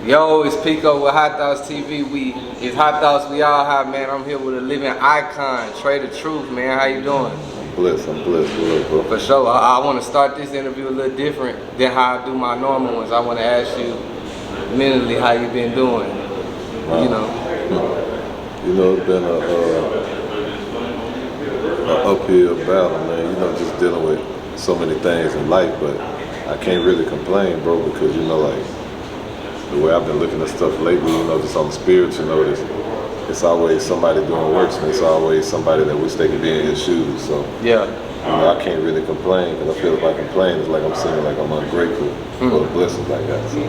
Yo, it's Pico with High Thoughts TV. It's High Thoughts, we all high, man. I'm here with a living icon, Trae the Truth, man. How you doing? I'm blessed, bro. For sure. I want to start this interview a little different than how I do my normal ones. I want to ask you mentally how you been doing. Wow. It's been a uphill battle, man. Just dealing with so many things in life, but I can't really complain, bro, because like the way I've been looking at stuff lately, just on the spiritual notice, it's always somebody doing worse, and it's always somebody that wish they could be in his shoes. So yeah, I can't really complain, because I feel if I complain, it's like I'm seeming like I'm ungrateful for the blessings I got. So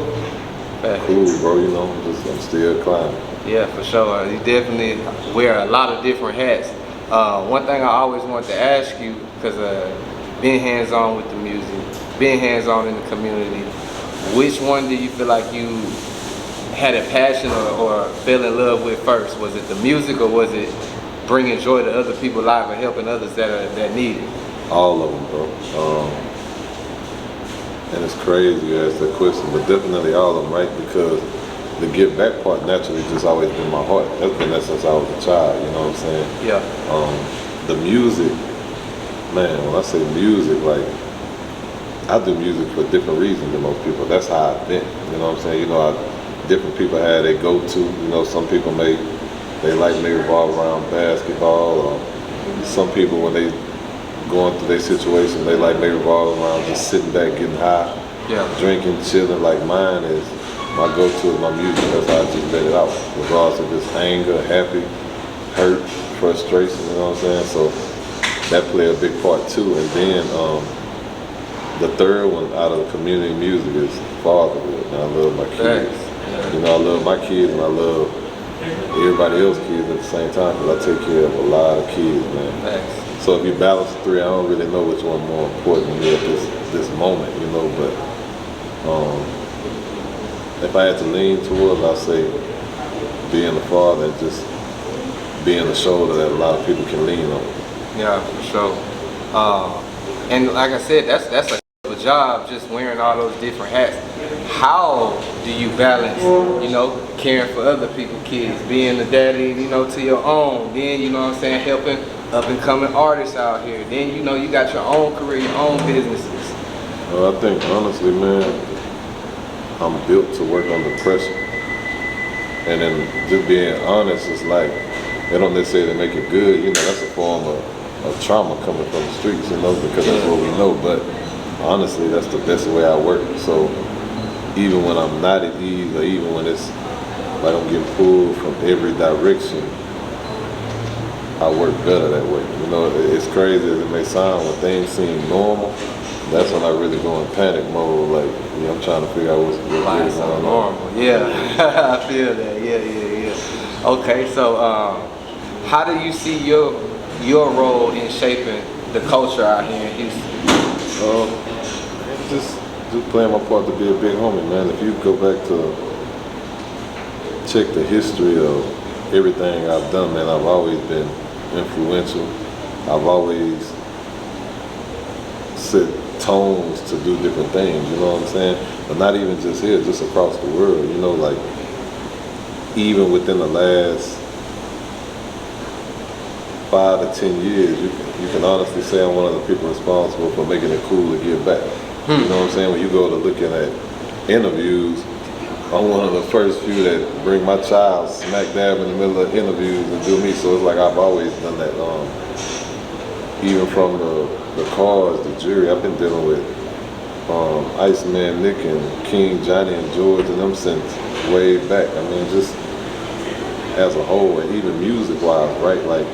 cool, bro. I'm still climbing. Yeah, for sure. You definitely wear a lot of different hats. One thing I always wanted to ask you, because being hands-on with the music, being hands-on in the community, which one do you feel like you had a passion or fell in love with first? Was it the music, or was it bringing joy to other people's lives and helping others that need it? All of them, bro. And it's crazy you ask that question, but definitely all of them, right? Because the give back part naturally just always been my heart. That's been that since I was a child, you know what I'm saying? Yeah. The music, man, when I say music, like, I do music for different reasons than most people. That's how I've been, you know what I'm saying? Different people have they go-to, some people they like may revolve around basketball, or some people when they going through their situation, they like may revolve around just sitting back, getting high, drinking, chilling. Like mine is, my go-to is my music. That's how I just let it out, regardless of it's anger, happy, hurt, frustration, you know what I'm saying? So that play a big part too. And then the third one out of the community music is fatherhood. And I love my kids. I love my kids, and I love everybody else's kids at the same time, because I take care of a lot of kids, man. So if you balance the three, I don't really know which one more important to me at this moment, but if I had to lean towards, I'd say being a father and just being the shoulder that a lot of people can lean on. Yeah, for sure. And like I said, that's a job, just wearing all those different hats. How do you balance, caring for other people's kids, being the daddy, to your own, then, helping up and coming artists out here, then, you got your own career, your own businesses? Well, I think, honestly, man, I'm built to work under pressure. And then just being honest, it's like, they don't necessarily make it good, that's a form of trauma coming from the streets, because that's what we know. But honestly, that's the best way I work. So even when I'm not at ease, or even when it's like I'm getting pulled from every direction, I work better that way. It's crazy as it may sound, when things seem normal, that's when I really go in panic mode, like, I'm trying to figure out what's really going on. Normal, yeah. I feel that, yeah. Okay, so how do you see your role in shaping the culture out here in Houston? Just playing my part to be a big homie, man. If you go back to check the history of everything I've done, man, I've always been influential. I've always set tones to do different things, you know what I'm saying? But not even just here, just across the world, like even within the last 5 to 10 years, you can honestly say I'm one of the people responsible for making it cool to give back. You know what I'm saying? When you go to looking at interviews, I'm one of the first few that bring my child smack dab in the middle of interviews and do me. So it's like I've always done that. Even from the cars, the jury, I've been dealing with Iceman Nick and King Johnny and George and them since way back. I mean, just as a whole, and even music-wise, right? Like,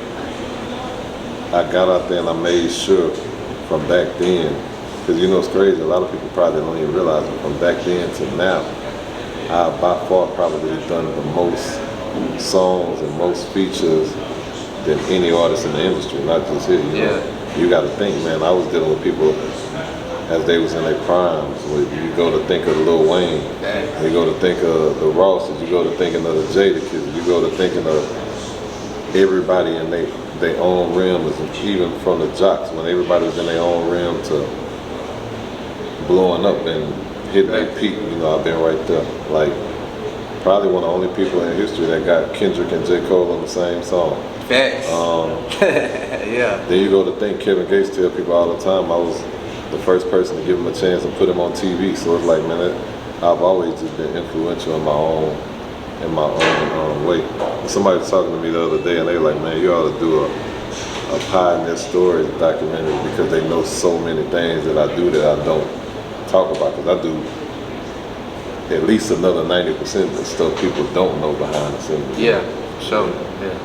I got out there and I made sure from back then, because it's crazy, a lot of people probably don't even realize it, from back then to now, I by far probably done the most songs and most features than any artist in the industry, not just here. You got to think, man, I was dealing with people as they was in their primes. You go to think of Lil Wayne, you go to think of the Rosses, you go to thinking of the Jadakiss, you go to thinking of everybody in their own realm, even from the Jocks, when everybody was in their own realm to blowing up and hitting their peak, I've been right there. Like, probably one of the only people in history that got Kendrick and J. Cole on the same song. Facts. Yeah. Then you go to think Kevin Gates tell people all the time, I was the first person to give him a chance and put him on TV. So it's like, man, I've always just been influential in my own way. Somebody was talking to me the other day and they were like, man, you ought to do a Pioneer Stories documentary because they know so many things that I do that I don't talk about, because I do at least another 90% of stuff people don't know behind the scenes. Yeah, sure. Yeah.